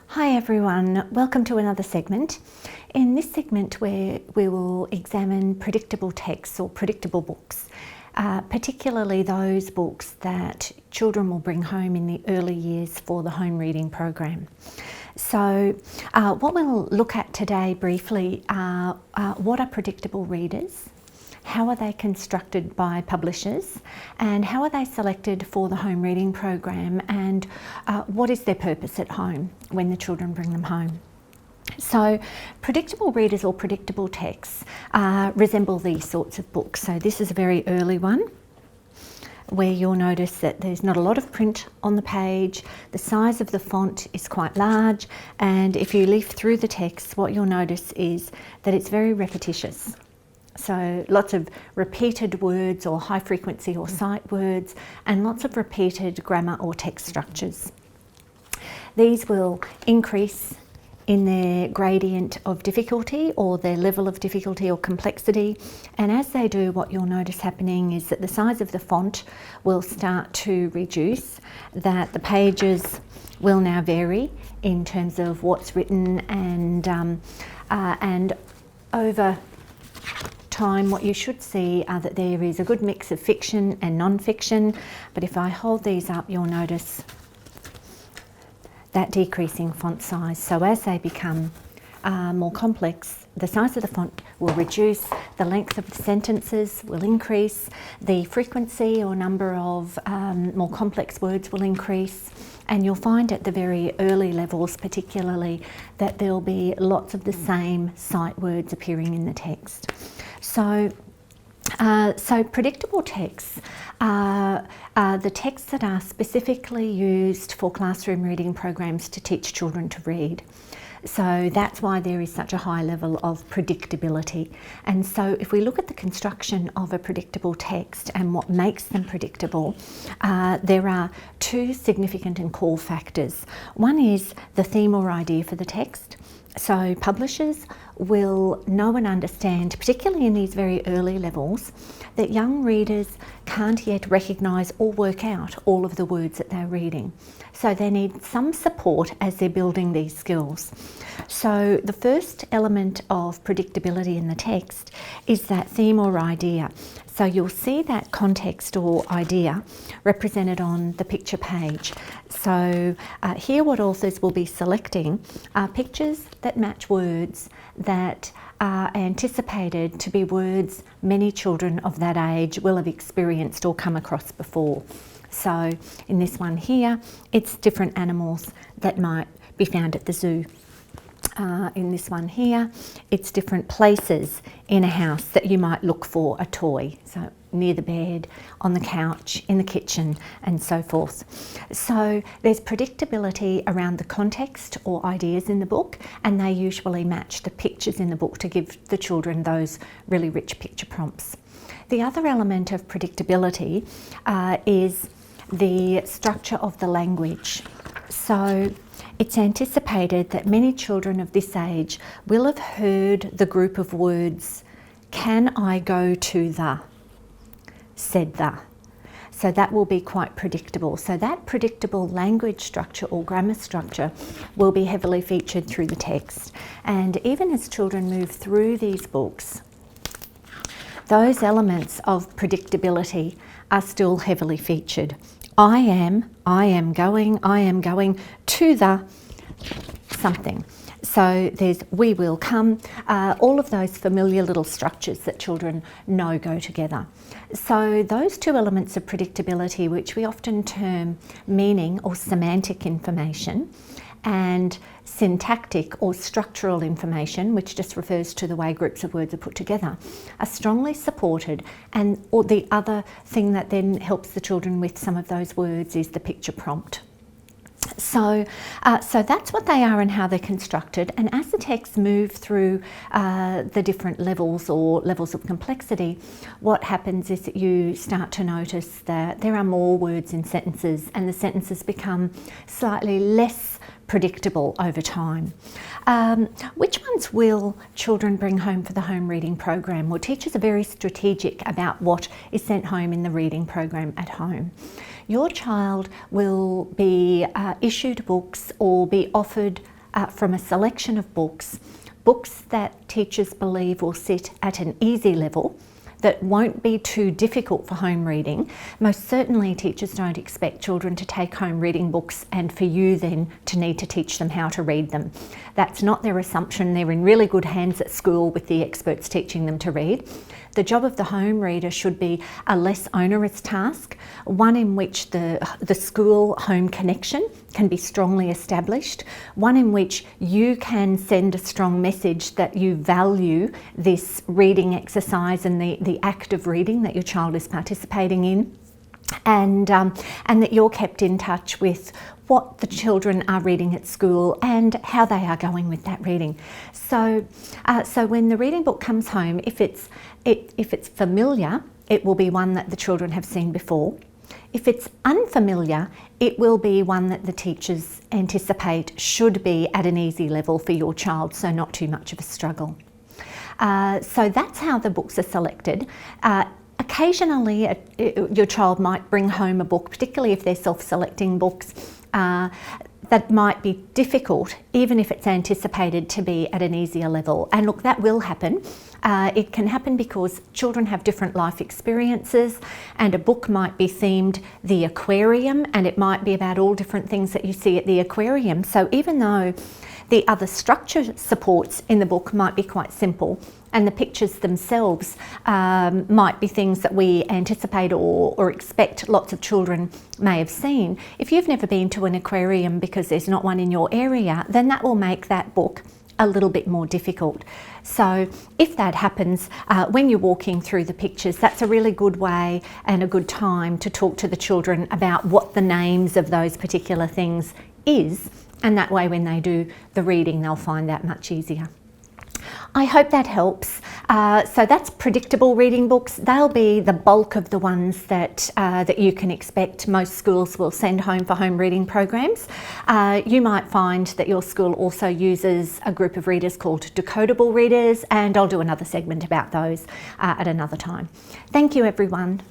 Hi everyone, welcome to another segment. In this segment we will examine predictable texts or predictable books, particularly those books that children will bring home in the early years for the home reading program. So what we'll look at today briefly are what are predictable readers, how are they constructed by publishers, and how are they selected for the home reading program, and what is their purpose at home when the children bring them home. So predictable readers or predictable texts resemble these sorts of books. So this is a very early one where you'll notice that there's not a lot of print on the page, the size of the font is quite large, and if you leaf through the text, what you'll notice is that it's very repetitious. So lots of repeated words or high frequency or sight words, and lots of repeated grammar or text structures. These will increase in their gradient of difficulty or their level of difficulty or complexity, and as they do, what you'll notice happening is that the size of the font will start to reduce, that the pages will now vary in terms of what's written, and over time what you should see are that there is a good mix of fiction and non-fiction, but if I hold these up you'll notice that decreasing font size. So as they become more complex, the size of the font will reduce, the length of the sentences will increase, the frequency or number of more complex words will increase, and you'll find at the very early levels particularly that there'll be lots of the same sight words appearing in the text. So predictable texts are the texts that are specifically used for classroom reading programs to teach children to read. So that's why there is such a high level of predictability. And so if we look at the construction of a predictable text and what makes them predictable, there are two significant and core factors. One is the theme or idea for the text. So publishers will know and understand, particularly in these very early levels, that young readers can't yet recognise or work out all of the words that they're reading. So they need some support as they're building these skills. So the first element of predictability in the text is that theme or idea. So you'll see that context or idea represented on the picture page. So here what authors will be selecting are pictures that match words that are anticipated to be words many children of that age will have experienced or come across before. So in this one here, it's different animals that might be found at the zoo. In this one here, it's different places in a house that you might look for a toy. So near the bed, on the couch, in the kitchen, and so forth. So there's predictability around the context or ideas in the book, and they usually match the pictures in the book to give the children those really rich picture prompts. The other element of predictability is the structure of the language. So it's anticipated that many children of this age will have heard the group of words, "Can I go to the?" said the. So that will be quite predictable. So that predictable language structure or grammar structure will be heavily featured through the text. And even as children move through these books, those elements of predictability are still heavily featured. I am going to the something. So there's we will come, all of those familiar little structures that children know go together. So those two elements of predictability, which we often term meaning or semantic information, and syntactic or structural information, which just refers to the way groups of words are put together, are strongly supported. And or the other thing that then helps the children with some of those words is the picture prompt. So that's what they are and how they're constructed. And as the texts move through the different levels or levels of complexity, what happens is that you start to notice that there are more words in sentences, and the sentences become slightly less predictable over time. Which ones will children bring home for the home reading program? Well, teachers are very strategic about what is sent home in the reading program at home. Your child will be issued books or be offered from a selection of books that teachers believe will sit at an easy level, that won't be too difficult for home reading. Most certainly teachers don't expect children to take home reading books and for you then to need to teach them how to read them. That's not their assumption. They're in really good hands at school with the experts teaching them to read. The job of the home reader should be a less onerous task, one in which the school-home connection can be strongly established, one in which you can send a strong message that you value this reading exercise and the act of reading that your child is participating in, and that you're kept in touch with what the children are reading at school and how they are going with that reading. So when the reading book comes home, if it's familiar, it will be one that the children have seen before. If it's unfamiliar, it will be one that the teachers anticipate should be at an easy level for your child, so not too much of a struggle. So that's how the books are selected. Occasionally, your child might bring home a book, particularly if they're self-selecting books, that might be difficult, even if it's anticipated to be at an easier level. And look, that will happen. It can happen because children have different life experiences, and a book might be themed the aquarium, and it might be about all different things that you see at the aquarium. So even though the other structure supports in the book might be quite simple, and the pictures themselves might be things that we anticipate or expect lots of children may have seen. If you've never been to an aquarium because there's not one in your area, then that will make that book a little bit more difficult. So if that happens, when you're walking through the pictures, that's a really good way and a good time to talk to the children about what the names of those particular things is, and that way when they do the reading, they'll find that much easier. I hope that helps. So that's predictable reading books. They'll be the bulk of the ones that you can expect most schools will send home for home reading programs. You might find that your school also uses a group of readers called decodable readers, and I'll do another segment about those at another time. Thank you, everyone.